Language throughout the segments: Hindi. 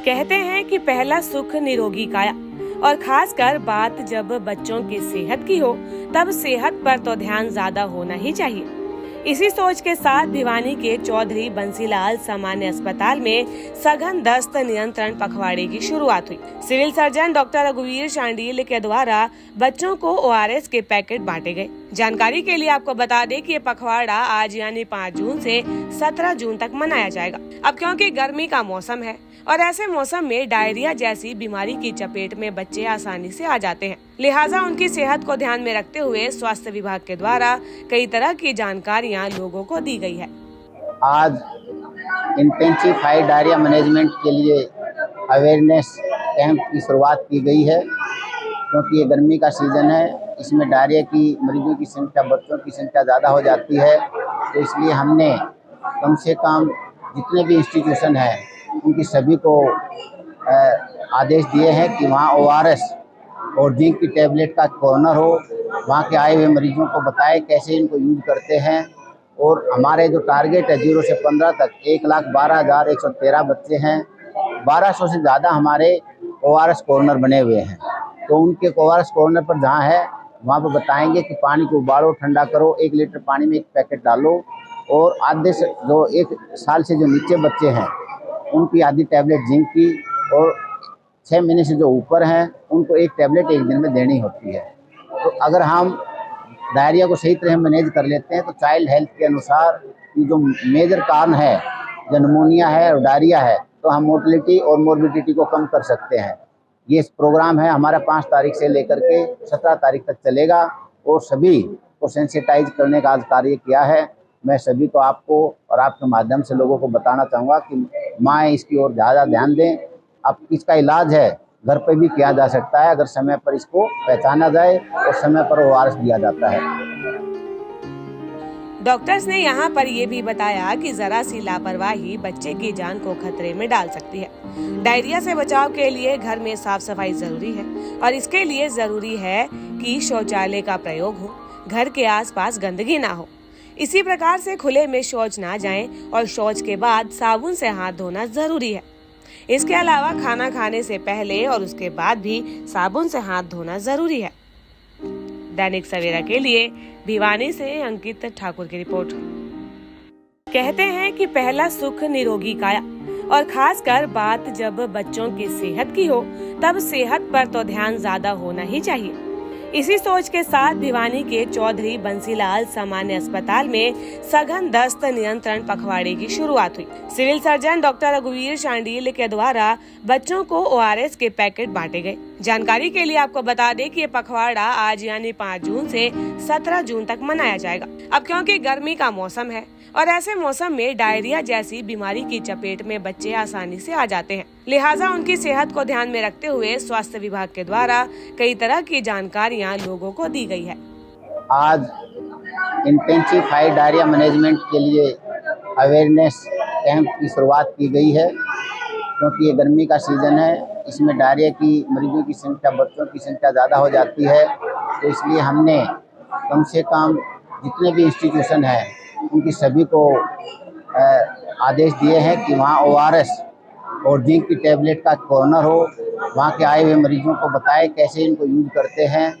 कहते हैं कि पहला सुख निरोगी काया, और खासकर बात जब बच्चों की सेहत की हो तब सेहत पर तो ध्यान ज्यादा होना ही चाहिए। इसी सोच के साथ भिवानी के चौधरी बंसीलाल सामान्य अस्पताल में सघन दस्त नियंत्रण पखवाड़े की शुरुआत हुई। सिविल सर्जन डॉक्टर रघुवीर शांडिल के द्वारा बच्चों को ORS के पैकेट बांटे गए। जानकारी के लिए आपको बता दें कि ये पखवाड़ा आज यानी 5 जून से 17 जून तक मनाया जाएगा। अब क्योंकि गर्मी का मौसम है और ऐसे मौसम में डायरिया जैसी बीमारी की चपेट में बच्चे आसानी से आ जाते हैं, लिहाजा उनकी सेहत को ध्यान में रखते हुए स्वास्थ्य विभाग के द्वारा कई तरह की जानकारियां लोगों को दी गई है। आज इंटेंसिफाइड डायरिया मैनेजमेंट के लिए अवेयरनेस कैंप की शुरुआत की गई है, क्योंकि ये गर्मी का सीज़न है। इसमें डायरिया की मरीजों की संख्या, बच्चों की संख्या ज़्यादा हो जाती है, तो इसलिए हमने कम से कम जितने भी इंस्टीट्यूशन हैं उनकी सभी को आदेश दिए हैं कि वहाँ ORS और जिंक की टैबलेट का कॉर्नर हो। वहाँ के आए हुए मरीजों को बताएं कैसे इनको यूज करते हैं। और हमारे जो टारगेट है 0 से 15 तक 1,12,113 बच्चे हैं। 1200 से ज़्यादा हमारे ORS कॉर्नर बने हुए हैं, तो उनके ORS कॉर्नर पर जहाँ है वहाँ पर बताएंगे कि पानी को उबालो, ठंडा करो, 1 लीटर पानी में 1 पैकेट डालो। और आधे से जो 1 साल से जो नीचे बच्चे हैं उनकी आधी टैबलेट जिंक की, और 6 महीने से जो ऊपर हैं उनको 1 टैबलेट 1 दिन में देनी होती है। तो अगर हम डायरिया को सही तरह मैनेज कर लेते हैं तो चाइल्ड हेल्थ के अनुसार ये जो मेजर कारण है, जो निमोनिया है और डायरिया है, तो हम मोर्टेलिटी और मोर्बिडिटी को कम कर सकते हैं। ये प्रोग्राम है हमारा 5 तारीख से लेकर के 17 तारीख तक चलेगा, और सभी को सेंसिटाइज करने का आज कार्य किया है। मैं सभी को, आपको और आपके माध्यम से लोगों को बताना चाहूँगा कि माएँ इसकी ओर ज़्यादा ध्यान दें। अब इसका इलाज है घर पर भी किया जा सकता है, अगर समय पर इसको पहचाना जाए और समय पर ORS दिया जाता है। डॉक्टर्स ने यहाँ पर ये भी बताया कि जरा सी लापरवाही बच्चे की जान को खतरे में डाल सकती है। डायरिया से बचाव के लिए घर में साफ सफाई जरूरी है, और इसके लिए जरूरी है कि शौचालय का प्रयोग हो, घर के आसपास गंदगी ना हो। इसी प्रकार से खुले में शौच ना जाएं, और शौच के बाद साबुन से हाथ धोना जरूरी है। इसके अलावा खाना खाने से पहले और उसके बाद भी साबुन से हाथ धोना जरूरी है। दैनिक सवेरा के लिए भिवानी से अंकित ठाकुर की रिपोर्ट। कहते हैं कि पहला सुख निरोगी काया, और खासकर बात जब बच्चों की सेहत की हो तब सेहत पर तो ध्यान ज्यादा होना ही चाहिए। इसी सोच के साथ भिवानी के चौधरी बंसीलाल सामान्य अस्पताल में सघन दस्त नियंत्रण पखवाड़े की शुरुआत हुई। सिविल सर्जन डॉक्टर रघुवीर शांडिल के द्वारा बच्चों को ORS के पैकेट बांटे गए। जानकारी के लिए आपको बता दें कि ये पखवाड़ा आज यानी 5 जून से 17 जून तक मनाया जाएगा। अब क्योंकि गर्मी का मौसम है और ऐसे मौसम में डायरिया जैसी बीमारी की चपेट में बच्चे आसानी से आ जाते हैं, लिहाजा उनकी सेहत को ध्यान में रखते हुए स्वास्थ्य विभाग के द्वारा कई तरह की जानकारियां लोगों को दी गई है। आज इंटेंसिफाइड डायरिया मैनेजमेंट के लिए अवेयरनेस कैंप की शुरुआत की गई है, क्योंकि ये गर्मी का सीज़न है। इसमें डायरिया की मरीजों की संख्या, बच्चों की संख्या ज़्यादा हो जाती है, तो इसलिए हमने कम से कम जितने भी इंस्टीट्यूशन हैं उनकी सभी को आदेश दिए हैं कि वहाँ ORS और जिंक की टैबलेट का कॉर्नर हो। वहाँ के आए हुए मरीजों को बताएं कैसे इनको यूज करते हैं।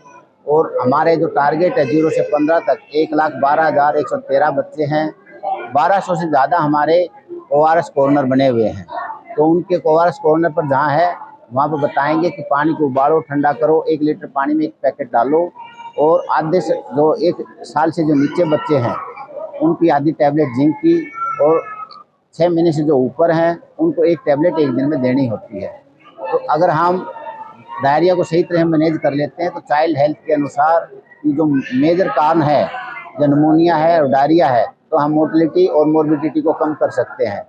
और हमारे जो टारगेट है 0 से 15 तक 1,12,113 बच्चे हैं। 1200 से ज़्यादा हमारे ORS कॉर्नर बने हुए हैं, तो उनके ORS कॉर्नर पर जहाँ है वहाँ पर बताएंगे कि पानी को उबालो, ठंडा करो, 1 लीटर पानी में 1 पैकेट डालो। और आधे से जो 1 साल से जो नीचे बच्चे हैं उनकी आधी टैबलेट जिंक की, और 6 महीने से जो ऊपर हैं उनको 1 टैबलेट 1 दिन में देनी होती है। तो अगर हम डायरिया को सही तरह मैनेज कर लेते हैं तो चाइल्ड हेल्थ के अनुसार ये जो मेजर कारण है, जो निमोनिया है और डायरिया है, तो हम मोर्टेलिटी और मोर्बिडिटी को कम कर सकते हैं।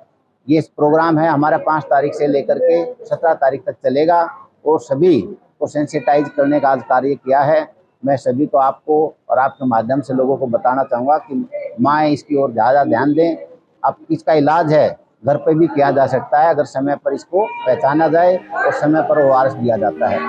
ये प्रोग्राम है हमारा 5 तारीख से लेकर के 17 तारीख तक चलेगा, और सभी को सेंसिटाइज करने का आज कार्य किया है। मैं सभी को, आपको और आपके माध्यम से लोगों को बताना चाहूँगा कि माएँ इसकी ओर ज़्यादा ध्यान दें। अब इसका इलाज है घर पर भी किया जा सकता है, अगर समय पर इसको पहचाना जाए और समय पर ORS दिया जाता है।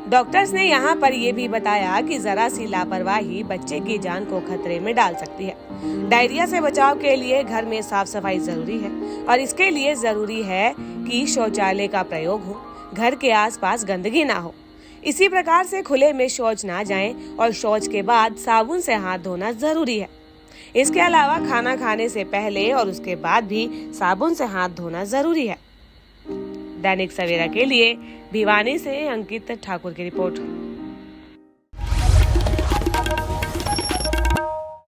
डॉक्टर्स ने यहाँ पर ये भी बताया कि जरा सी लापरवाही बच्चे की जान को खतरे में डाल सकती है। डायरिया से बचाव के लिए घर में साफ सफाई जरूरी है और इसके लिए जरूरी है कि शौचालय का प्रयोग हो, घर के आसपास गंदगी ना हो। इसी प्रकार से खुले में शौच ना जाएं और शौच के बाद साबुन से हाथ धोना जरूरी है। इसके अलावा खाना खाने से पहले और उसके बाद भी साबुन से हाथ धोना जरूरी है। दैनिक सवेरा के लिए भिवानी से अंकित ठाकुर की रिपोर्ट।